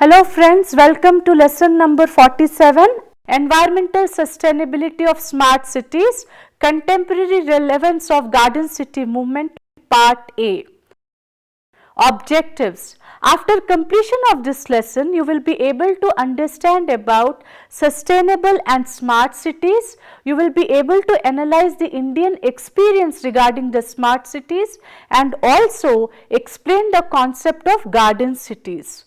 Hello friends, welcome to lesson number 47, Environmental Sustainability of Smart Cities, Contemporary Relevance of Garden City Movement, Part A. Objectives. After completion of this lesson, you will be able to understand about sustainable and smart cities. You will be able to analyze the Indian experience regarding the smart cities and also explain the concept of garden cities.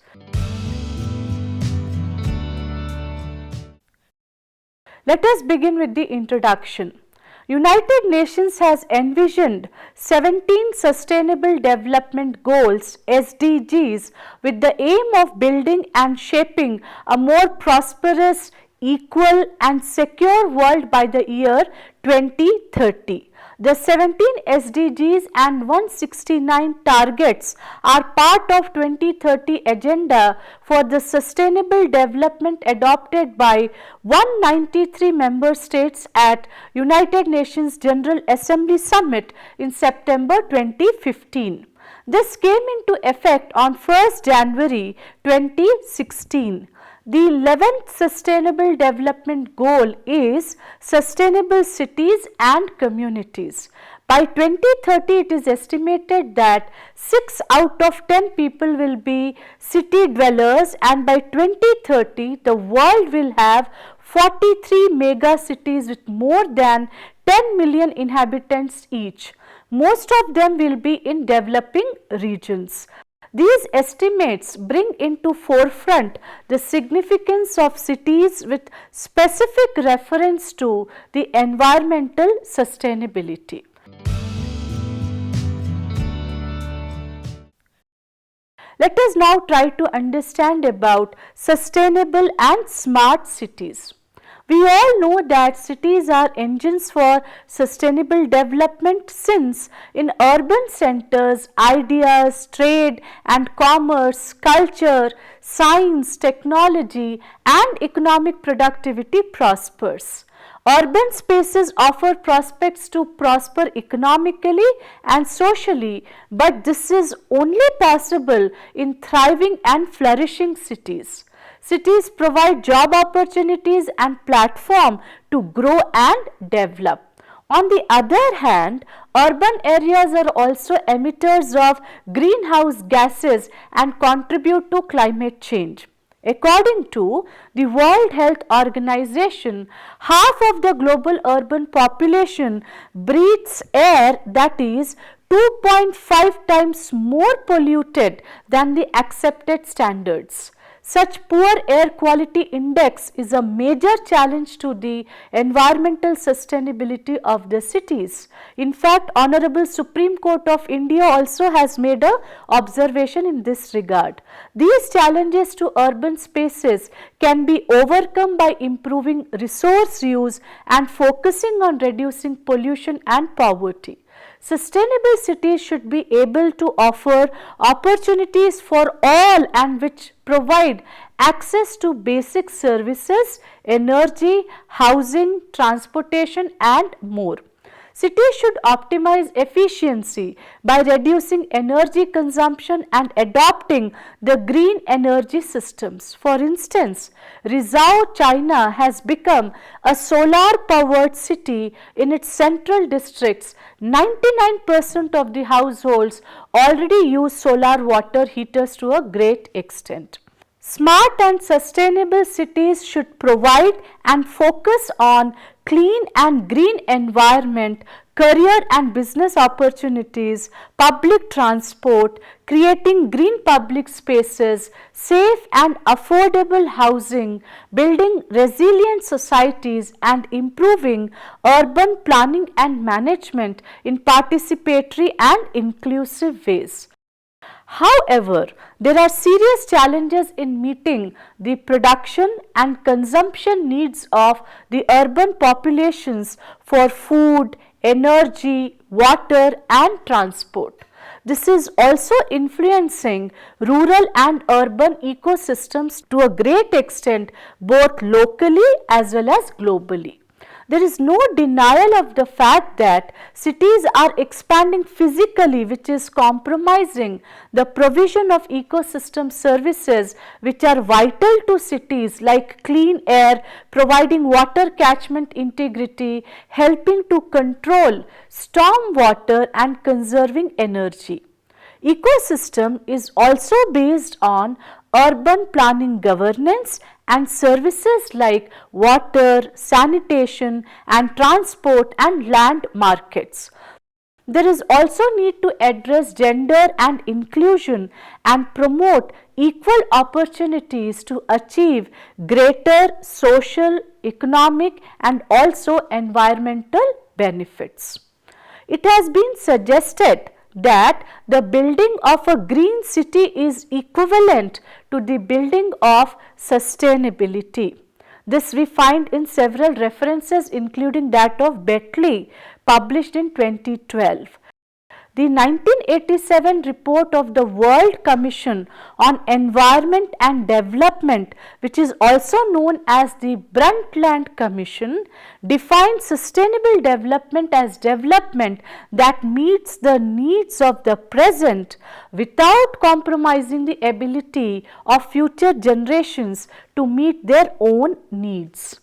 Let us begin with the introduction. United Nations has envisioned 17 Sustainable Development Goals (SDGs) with the aim of building and shaping a more prosperous, equal and secure world by the year 2030. The 17 SDGs and 169 targets are part of 2030 agenda for the sustainable development adopted by 193 member states at United Nations General Assembly Summit in September 2015. This came into effect on 1st January 2016. The 11th Sustainable Development Goal is Sustainable Cities and Communities. By 2030, it is estimated that 6 out of 10 people will be city dwellers, and by 2030, the world will have 43 mega cities with more than 10 million inhabitants each. Most of them will be in developing regions. These estimates bring into forefront the significance of cities with specific reference to the environmental sustainability. Let us now try to understand about sustainable and smart cities. We all know that cities are engines for sustainable development, since in urban centers, ideas, trade and commerce, culture, science, technology and economic productivity prospers. Urban spaces offer prospects to prosper economically and socially, but this is only possible in thriving and flourishing cities. Cities provide job opportunities and platform to grow and develop. On the other hand, urban areas are also emitters of greenhouse gases and contribute to climate change. According to the World Health Organization, half of the global urban population breathes air that is 2.5 times more polluted than the accepted standards. Such poor air quality index is a major challenge to the environmental sustainability of the cities. In fact, Honorable Supreme Court of India also has made an observation in this regard. These challenges to urban spaces can be overcome by improving resource use and focusing on reducing pollution and poverty. Sustainable cities should be able to offer opportunities for all and which provide access to basic services, energy, housing, transportation and more. Cities should optimize efficiency by reducing energy consumption and adopting the green energy systems. For instance, Rizhao, China has become a solar powered city. In its central districts, 99% of the households already use solar water heaters to a great extent. Smart and sustainable cities should provide and focus on clean and green environment, career and business opportunities, public transport, creating green public spaces, safe and affordable housing, building resilient societies and improving urban planning and management in participatory and inclusive ways. However, there are serious challenges in meeting the production and consumption needs of the urban populations for food, energy, water and transport. This is also influencing rural and urban ecosystems to a great extent, both locally as well as globally. There is no denial of the fact that cities are expanding physically, which is compromising the provision of ecosystem services which are vital to cities, like clean air, providing water catchment integrity, helping to control storm water and conserving energy. Ecosystem is also based on urban planning governance and services like water, sanitation and transport and land markets. There is also need to address gender and inclusion and promote equal opportunities to achieve greater social, economic and also environmental benefits. It has been suggested that the building of a green city is equivalent to the building of sustainability. This we find in several references, including that of Bentley, published in 2012. The 1987 report of the World Commission on Environment and Development, which is also known as the Brundtland Commission, defines sustainable development as development that meets the needs of the present without compromising the ability of future generations to meet their own needs.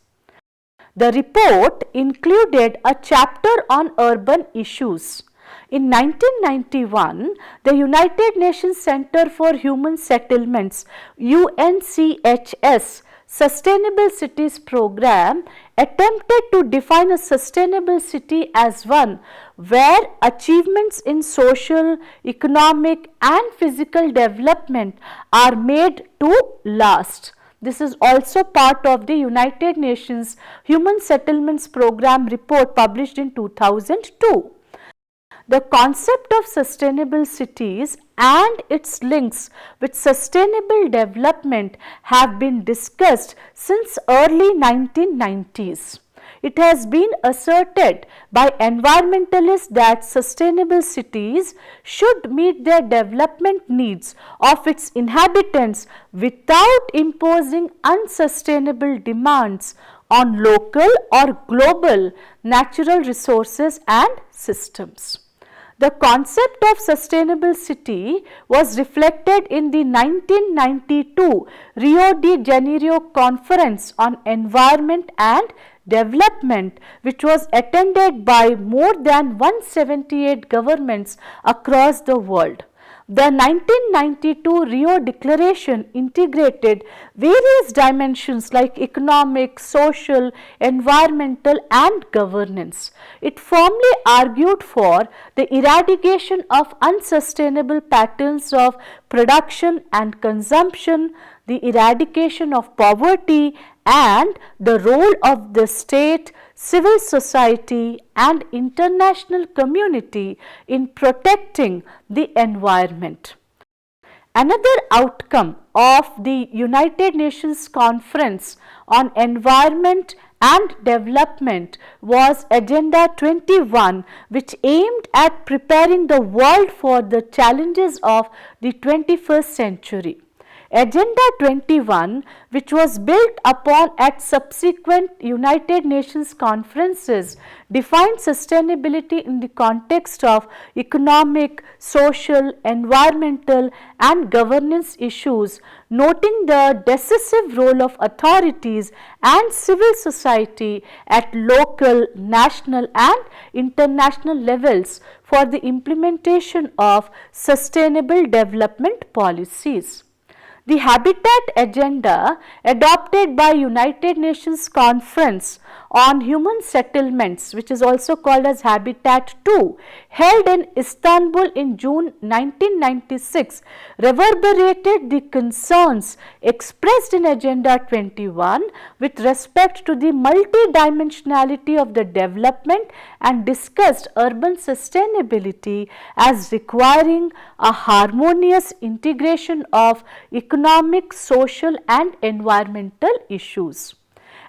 The report included a chapter on urban issues. In 1991, the United Nations Center for Human Settlements UNCHS Sustainable Cities Program attempted to define a sustainable city as one where achievements in social, economic and physical development are made to last. This is also part of the United Nations Human Settlements Program report published in 2002. The concept of sustainable cities and its links with sustainable development have been discussed since early 1990s. It has been asserted by environmentalists that sustainable cities should meet the development needs of its inhabitants without imposing unsustainable demands on local or global natural resources and systems. The concept of sustainable city was reflected in the 1992 Rio de Janeiro Conference on Environment and Development, which was attended by more than 178 governments across the world. The 1992 Rio Declaration integrated various dimensions like economic, social, environmental and governance. It firmly argued for the eradication of unsustainable patterns of production and consumption, the eradication of poverty and the role of the state, civil society and international community in protecting the environment. Another outcome of the United Nations Conference on Environment and Development was Agenda 21, which aimed at preparing the world for the challenges of the 21st century. Agenda 21, which was built upon at subsequent United Nations conferences, defined sustainability in the context of economic, social, environmental and governance issues, noting the decisive role of authorities and civil society at local, national and international levels for the implementation of sustainable development policies. The Habitat Agenda, adopted by United Nations Conference on Human Settlements, which is also called as Habitat 2, held in Istanbul in June 1996, reverberated the concerns expressed in Agenda 21 with respect to the multidimensionality of the development and discussed urban sustainability as requiring a harmonious integration of economic, social and environmental issues.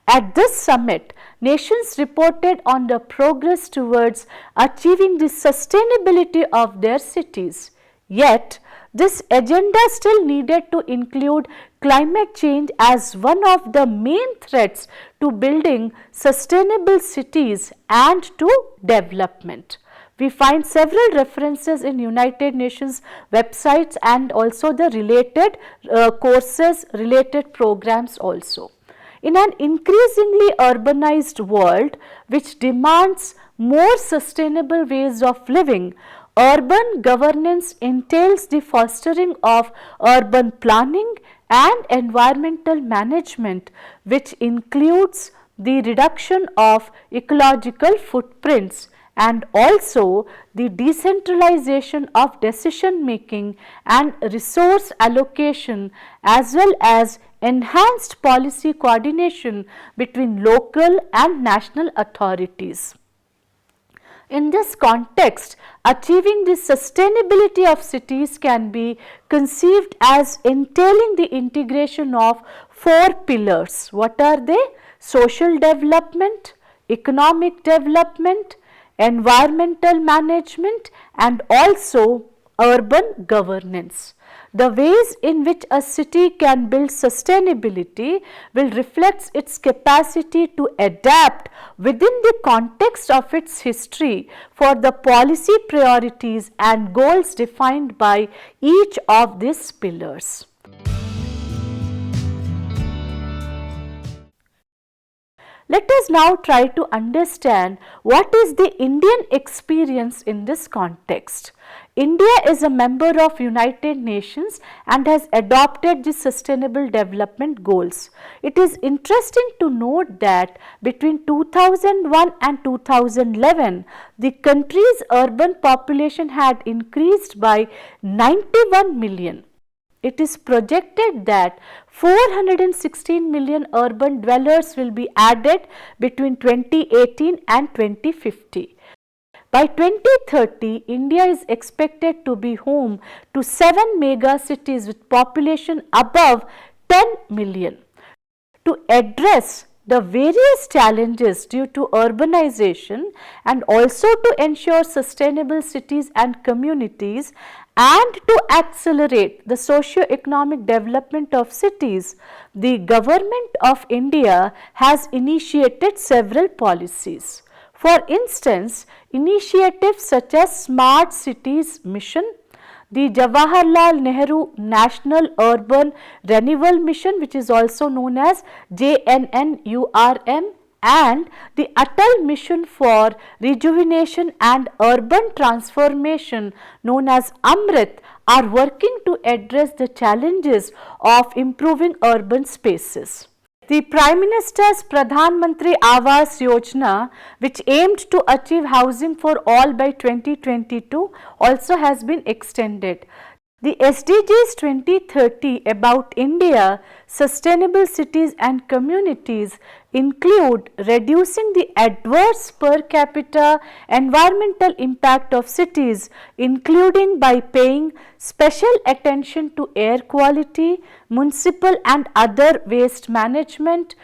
At this summit, nations reported on the progress towards achieving the sustainability of their cities. Yet, This agenda still needed to include climate change as one of the main threats to building sustainable cities and to development. We find several references in United Nations websites and also the related courses, related programs also. In an increasingly urbanized world which demands more sustainable ways of living, urban governance entails the fostering of urban planning and environmental management, which includes the reduction of ecological footprints and also the decentralization of decision making and resource allocation, as well as enhanced policy coordination between local and national authorities. In this context, achieving the sustainability of cities can be conceived as entailing the integration of four pillars. What are they? Social development, economic development, environmental management, and also urban governance. The ways in which a city can build sustainability will reflect its capacity to adapt within the context of its history for the policy priorities and goals defined by each of these pillars. Let us now try to understand what is the Indian experience in this context. India is a member of United Nations and has adopted the Sustainable Development Goals. It is interesting to note that between 2001 and 2011, the country's urban population had increased by 91 million. It is projected that 416 million urban dwellers will be added between 2018 and 2050. By 2030, India is expected to be home to 7 mega cities with population above 10 million. To address the various challenges due to urbanization and also to ensure sustainable cities and communities and to accelerate the socio-economic development of cities, the Government of India has initiated several policies. For instance, initiatives such as Smart Cities Mission, the Jawaharlal Nehru National Urban Renewal Mission, which is also known as JNNURM, and the Atal Mission for Rejuvenation and Urban Transformation, known as AMRIT, are working to address the challenges of improving urban spaces. The Prime Minister's Pradhan Mantri Awas Yojana, which aimed to achieve housing for all by 2022, also has been extended. The SDGs 2030 about India, sustainable cities and communities include reducing the adverse per capita environmental impact of cities, including by paying special attention to air quality, municipal and other waste management,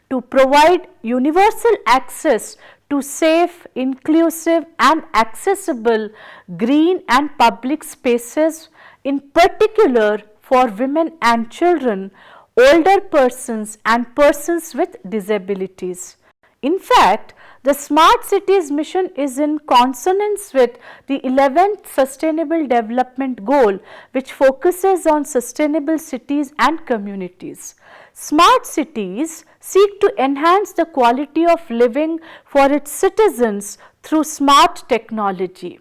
to provide universal access to safe, inclusive and accessible green and public spaces, in particular for women and children, older persons and persons with disabilities. In fact, the Smart Cities Mission is in consonance with the 11th Sustainable Development Goal, which focuses on sustainable cities and communities. Smart cities seek to enhance the quality of living for its citizens through smart technology.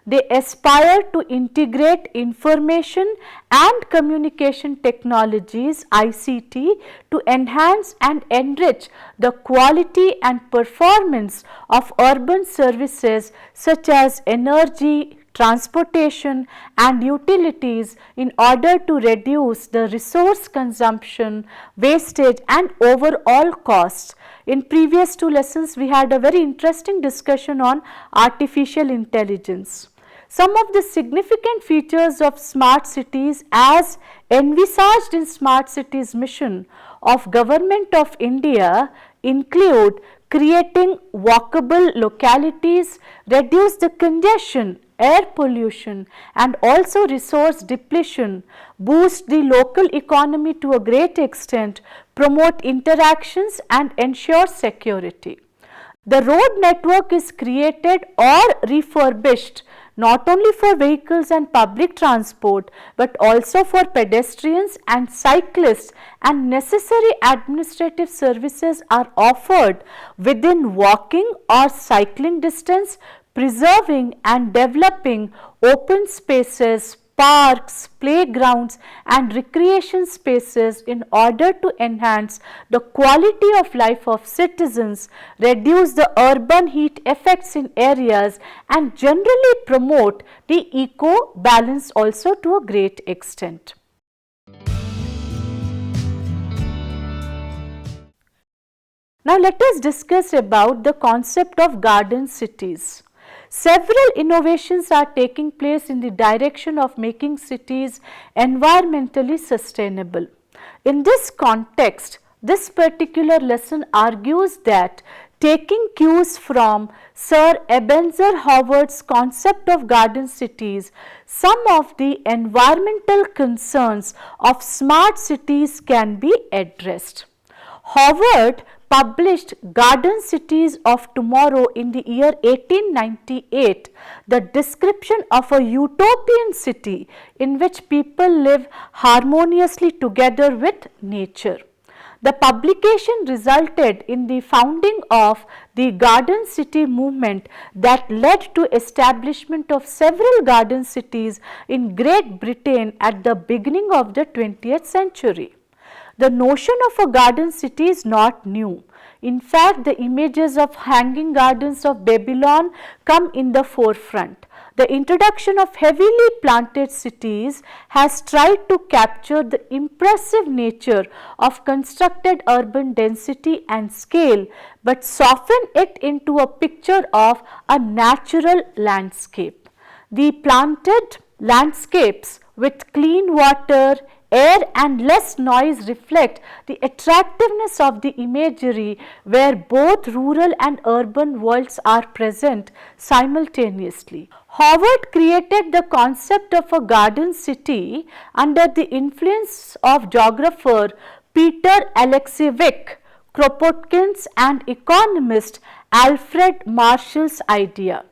They aspire to integrate information and communication technologies (ICT) to enhance and enrich the quality and performance of urban services such as energy, transportation and utilities in order to reduce the resource consumption, wastage and overall costs. In previous two lessons, we had a very interesting discussion on artificial intelligence. Some of the significant features of smart cities as envisaged in Smart Cities Mission of Government of India include creating walkable localities, reduce the congestion, air pollution and also resource depletion, boost the local economy to a great extent, promote interactions and ensure security. The road network is created or refurbished not only for vehicles and public transport but also for pedestrians and cyclists, and necessary administrative services are offered within walking or cycling distance, preserving and developing open spaces, parks, playgrounds and recreation spaces in order to enhance the quality of life of citizens, reduce the urban heat effects in areas and generally promote the eco balance also to a great extent. Now let us discuss about the concept of garden cities. Several innovations are taking place in the direction of making cities environmentally sustainable. In this context, this particular lesson argues that taking cues from Sir Ebenezer Howard's concept of garden cities, some of the environmental concerns of smart cities can be addressed. Howard published Garden Cities of Tomorrow in the year 1898, the description of a utopian city in which people live harmoniously together with nature. The publication resulted in the founding of the Garden City movement that led to establishment of several garden cities in Great Britain at the beginning of the 20th century. The notion of a garden city is not new. In fact, the images of hanging gardens of Babylon come in the forefront. The introduction of heavily planted cities has tried to capture the impressive nature of constructed urban density and scale, but soften it into a picture of a natural landscape. The planted landscapes with clean water, air and less noise reflect the attractiveness of the imagery where both rural and urban worlds are present simultaneously. Howard created the concept of a garden city under the influence of geographer Peter Alexievich Kropotkin's and economist Alfred Marshall's idea.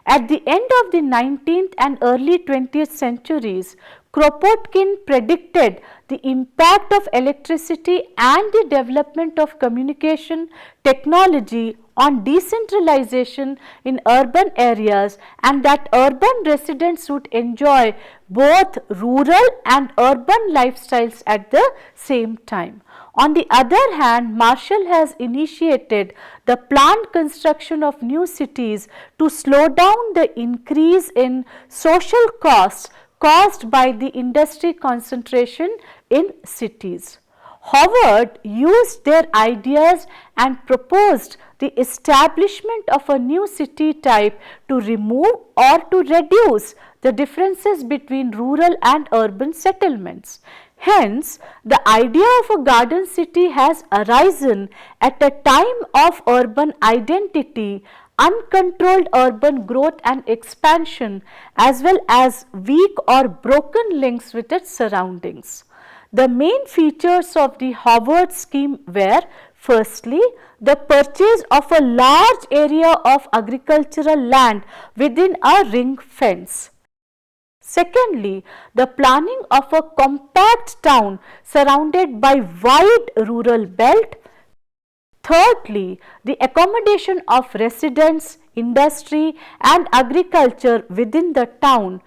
At the end of the 19th and early 20th centuries, Kropotkin predicted the impact of electricity and the development of communication technology on decentralization in urban areas, and that urban residents would enjoy both rural and urban lifestyles at the same time. On the other hand, Marshall has initiated the planned construction of new cities to slow down the increase in social costs caused by the industry concentration in cities. Howard used their ideas and proposed the establishment of a new city type to remove or to reduce the differences between rural and urban settlements. Hence, the idea of a garden city has arisen at a time of urban identity, uncontrolled urban growth and expansion, as well as weak or broken links with its surroundings. The main features of the Howard scheme were, firstly, the purchase of a large area of agricultural land within a ring fence. Secondly, the planning of a compact town surrounded by wide rural belt. Thirdly, the accommodation of residents, industry and agriculture within the town,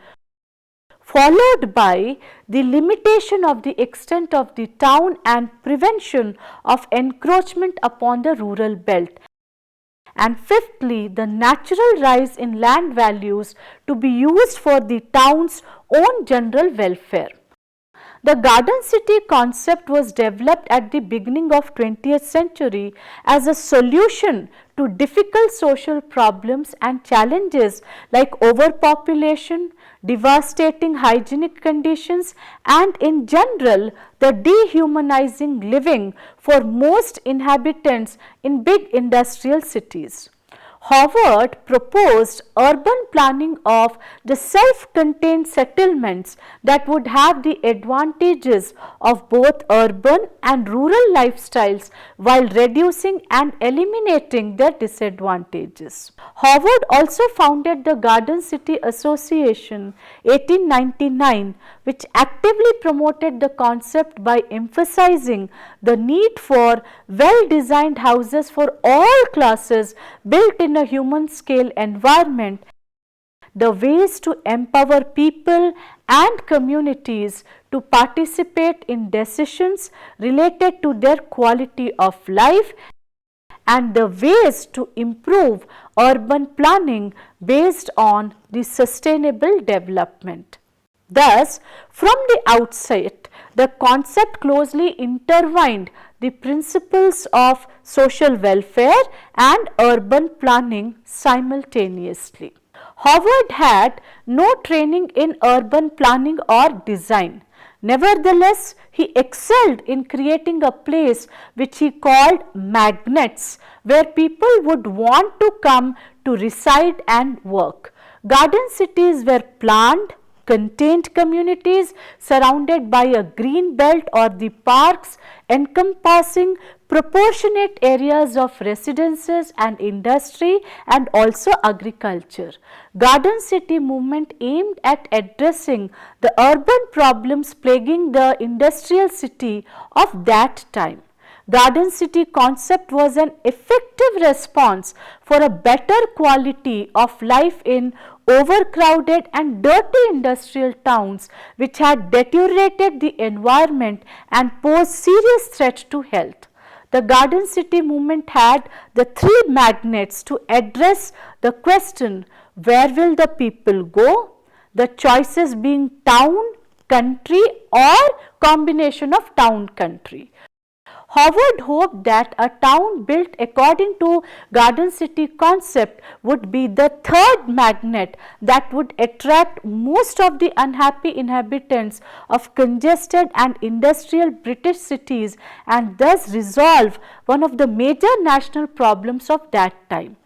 followed by the limitation of the extent of the town and prevention of encroachment upon the rural belt. And fifthly, the natural rise in land values to be used for the town's own general welfare. The garden city concept was developed at the beginning of 20th century as a solution to difficult social problems and challenges like overpopulation, devastating hygienic conditions, and in general the dehumanizing living for most inhabitants in big industrial cities. Howard proposed urban planning of the self-contained settlements that would have the advantages of both urban and rural lifestyles while reducing and eliminating their disadvantages. Howard also founded the Garden City Association 1899, which actively promoted the concept by emphasizing the need for well-designed houses for all classes built in a human scale environment, the ways to empower people and communities to participate in decisions related to their quality of life, and the ways to improve urban planning based on the sustainable development. Thus, from the outset, the concept closely intertwined the principles of social welfare and urban planning simultaneously. Howard had no training in urban planning or design. Nevertheless, he excelled in creating a place which he called magnets, where people would want to come to reside and work. Garden cities were planned, contained communities surrounded by a green belt or the parks encompassing proportionate areas of residences and industry and also agriculture. Garden city movement aimed at addressing the urban problems plaguing the industrial city of that time. Garden city concept was an effective response for a better quality of life in overcrowded and dirty industrial towns which had deteriorated the environment and posed serious threat to health. The Garden City movement had the three magnets to address the question, where will the people go? The choices being town, country or combination of town country. Howard hoped that a town built according to Garden City concept would be the third magnet that would attract most of the unhappy inhabitants of congested and industrial British cities and thus resolve one of the major national problems of that time.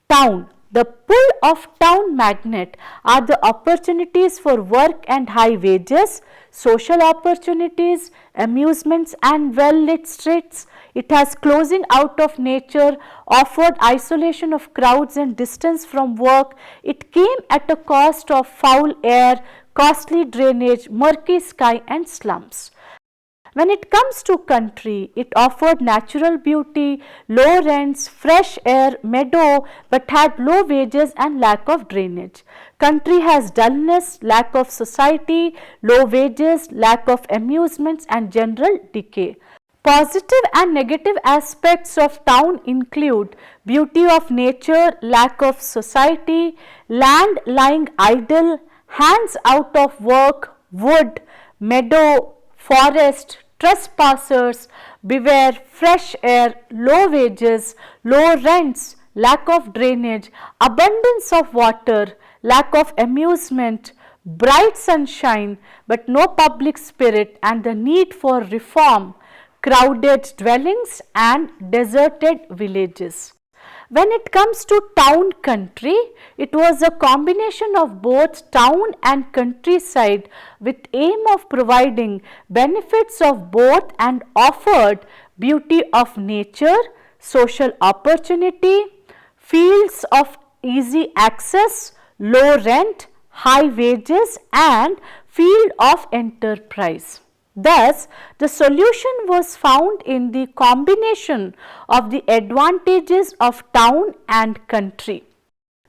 Town. The pull of town magnet are the opportunities for work and high wages, social opportunities, amusements and well-lit streets. It has closing out of nature, offered isolation of crowds and distance from work. It came at a cost of foul air, costly drainage, murky sky and slums. When it comes to country, it offered natural beauty, low rents, fresh air, meadow, but had low wages and lack of drainage. Country has dullness, lack of society, low wages, lack of amusements and general decay. Positive and negative aspects of town include beauty of nature, lack of society, land lying idle, hands out of work, wood, meadow, forest, trespassers, beware, fresh air, low wages, low rents, lack of drainage, abundance of water, lack of amusement, bright sunshine but no public spirit and the need for reform, crowded dwellings and deserted villages. When it comes to town country, it was a combination of both town and countryside with aim of providing benefits of both and offered beauty of nature, social opportunity, fields of easy access, low rent, high wages and field of enterprise. Thus, the solution was found in the combination of the advantages of town and country.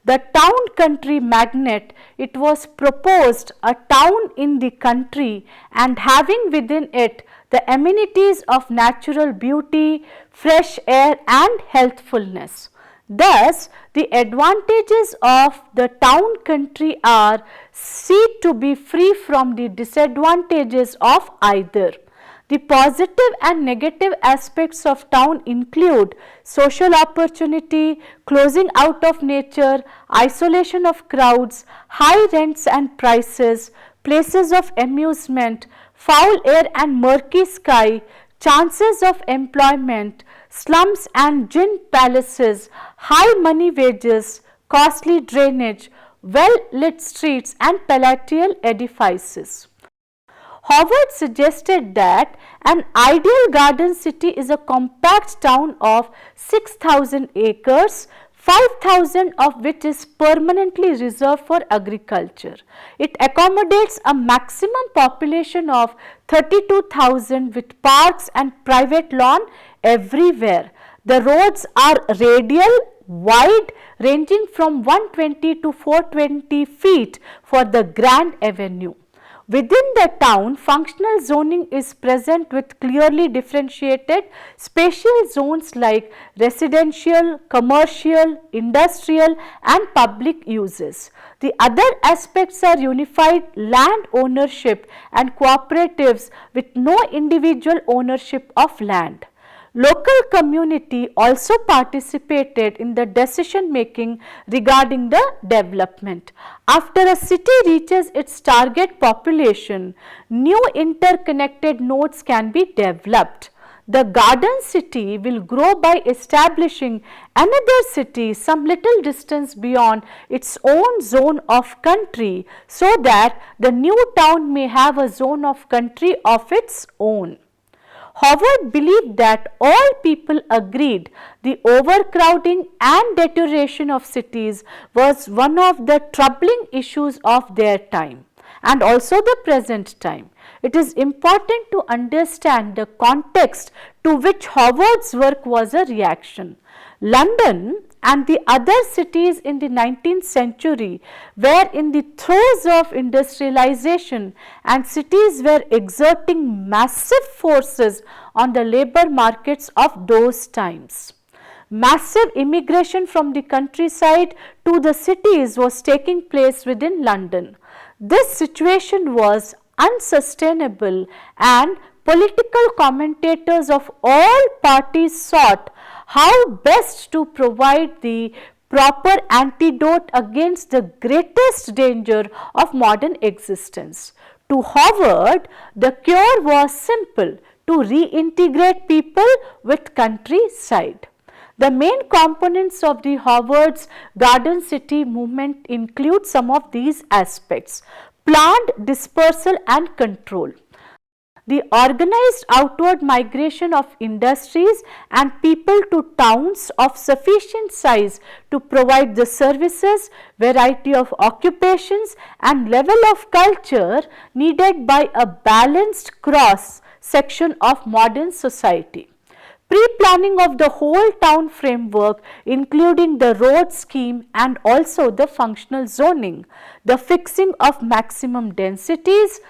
The town country magnet, it was proposed a town in the country and having within it the amenities of natural beauty, fresh air and healthfulness. Thus, The advantages of the town country are seen to be free from the disadvantages of either. The positive and negative aspects of town include social opportunity, closing out of nature, isolation of crowds, high rents and prices, places of amusement, foul air and murky sky, chances of employment, slums and gin palaces, high money wages, costly drainage, well lit streets and palatial edifices. Howard suggested that an ideal garden city is a compact town of 6,000 acres, 5,000 of which is permanently reserved for agriculture. It accommodates a maximum population of 32,000 with parks and private lawn everywhere. The roads are radial, wide, ranging from 120 to 420 feet for the Grand Avenue. Within the town, functional zoning is present with clearly differentiated spatial zones like residential, commercial, industrial and public uses. The other aspects are unified land ownership and cooperatives with no individual ownership of land. Local community also participated in the decision making regarding the development. After a city reaches its target population, new interconnected nodes can be developed. The garden city will grow by establishing another city some little distance beyond its own zone of country, so that the new town may have a zone of country of its own. Howard believed that all people agreed the overcrowding and deterioration of cities was one of the troubling issues of their time and also the present time. It is important to understand the context to which Howard's work was a reaction. London and the other cities in the 19th century were in the throes of industrialization, and cities were exerting massive forces on the labor markets of those times. Massive immigration from the countryside to the cities was taking place within London. This situation was unsustainable, and political commentators of all parties sought how best to provide the proper antidote against the greatest danger of modern existence. To Howard, the cure was simple: to reintegrate people with countryside. The main components of the Howard's Garden City movement include some of these aspects: planned dispersal and control, the organized outward migration of industries and people to towns of sufficient size to provide the services, variety of occupations and level of culture needed by a balanced cross section of modern society. Pre-planning of the whole town framework, including the road scheme and also the functional zoning, the fixing of maximum densities,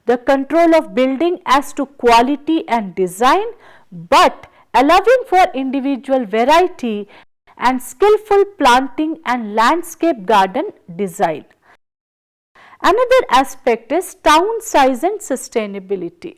the control of building as to quality and design, but allowing for individual variety and skillful planting and landscape garden design. Another aspect is town size and sustainability.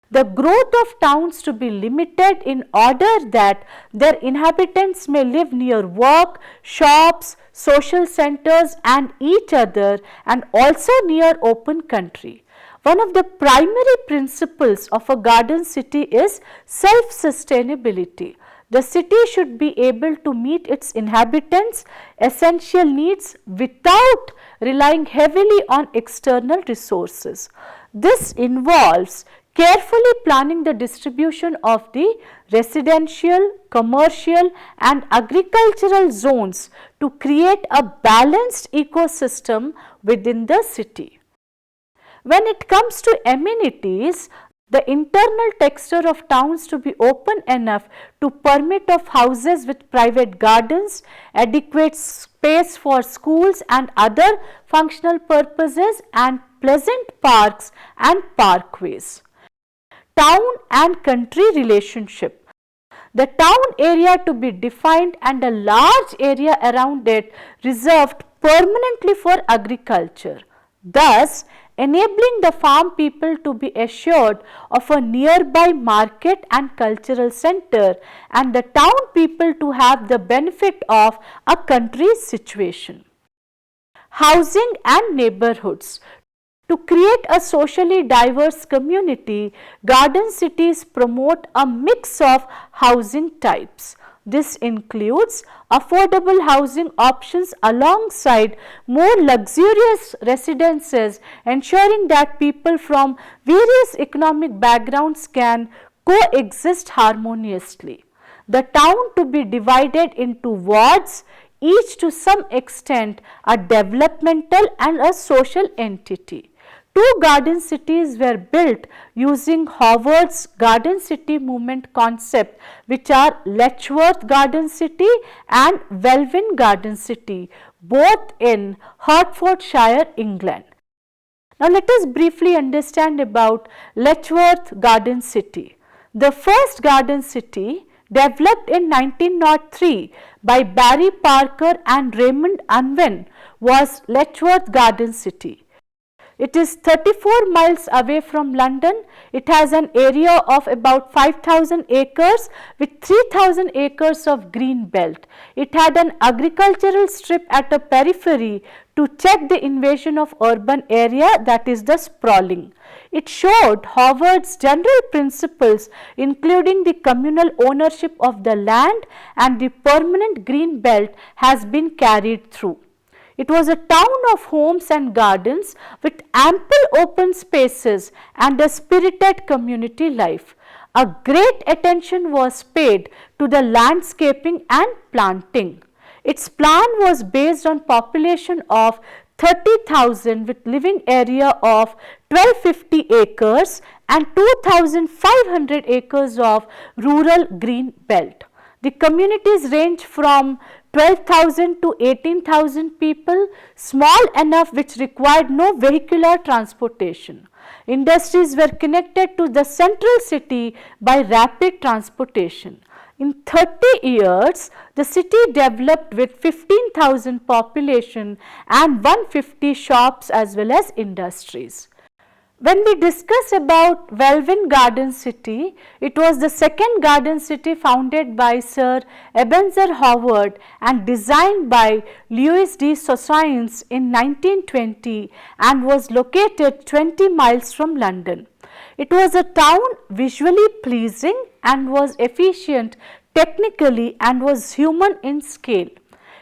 The growth of towns to be limited in order that their inhabitants may live near work, shops, social centers and each other, and also near open country. One of the primary principles of a garden city is self-sustainability. The city should be able to meet its inhabitants' essential needs without relying heavily on external resources. This involves carefully planning the distribution of the residential, commercial and agricultural zones to create a balanced ecosystem within the city. When it comes to amenities, the internal texture of towns to be open enough to permit of houses with private gardens, adequate space for schools and other functional purposes, and pleasant parks and parkways. Town and country relationship. the town area to be defined and a large area around it reserved permanently for agriculture, thus enabling the farm people to be assured of a nearby market and cultural center, and the town people to have the benefit of a country situation. Housing and neighborhoods. To create a socially diverse community, garden cities promote a mix of housing types. This includes affordable housing options alongside more luxurious residences, ensuring that people from various economic backgrounds can coexist harmoniously. The town to be divided into wards, each to some extent a developmental and a social entity. Two garden cities were built using Howard's Garden City movement concept, which are Letchworth Garden City and Welwyn Garden City, both in Hertfordshire, England. Now let us briefly understand about Letchworth Garden City. The first garden city, developed in 1903 by Barry Parker and Raymond Unwin, was Letchworth Garden City. It is 34 miles away from London. It has an area of about 5,000 acres with 3,000 acres of green belt. It had an agricultural strip at a periphery to check the invasion of urban area, that is the sprawling. It showed Howard's general principles, including the communal ownership of the land and the permanent green belt has been carried through. It was a town of homes and gardens with ample open spaces and a spirited community life. A great attention was paid to the landscaping and planting. Its plan was based on population of 30,000 with living area of 1250 acres and 2,500 acres of rural green belt. The communities range from 12,000 to 18,000 people, small enough which required no vehicular transportation. Industries were connected to the central city by rapid transportation. In 30 years, the city developed with 15,000 population and 150 shops as well as industries. When we discuss about Welwyn Garden City, it was the second garden city founded by Sir Ebenezer Howard and designed by Louis de Soissons in 1920 and was located 20 miles from London. It was a town visually pleasing and was efficient technically and was human in scale.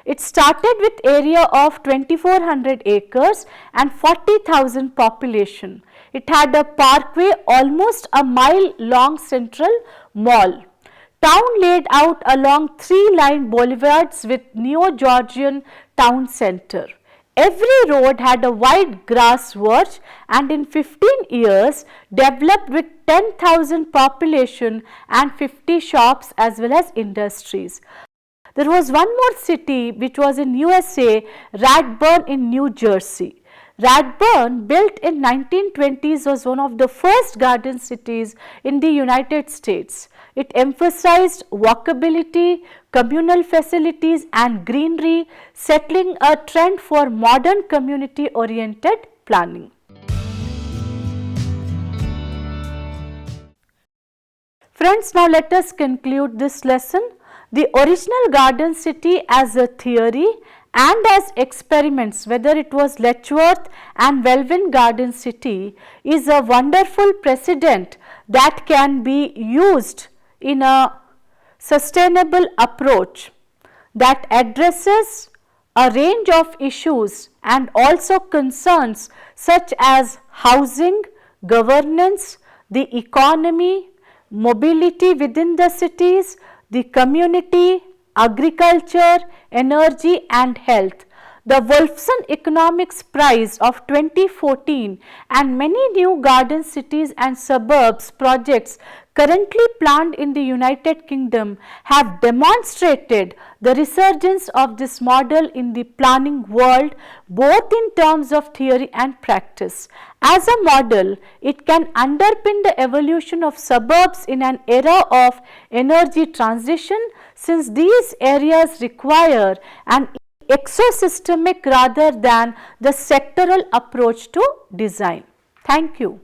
It started with area of 2,400 acres and 40,000 population. It had a parkway almost a mile long central mall. Town laid out along 3-line boulevards with Neo-Georgian town center. Every road had a wide grass verge and in 15 years developed with 10,000 population and 50 shops as well as industries. There was one more city which was in USA, Radburn in New Jersey. Radburn, built in 1920s, was one of the first garden cities in the United States. It emphasized walkability, communal facilities and greenery, settling a trend for modern community-oriented planning. Friends, now let us conclude this lesson. The original garden city as a theory and as experiments, whether it was Letchworth and Welwyn Garden City, is a wonderful precedent that can be used in a sustainable approach that addresses a range of issues and also concerns such as housing, governance, the economy, mobility within the cities, the community, agriculture, energy and health. The Wolfson Economics Prize of 2014 and many new garden cities and suburbs projects currently planned in the United Kingdom have demonstrated the resurgence of this model in the planning world, both in terms of theory and practice. As a model, it can underpin the evolution of suburbs in an era of energy transition, since these areas require an exosystemic rather than the sectoral approach to design. Thank you.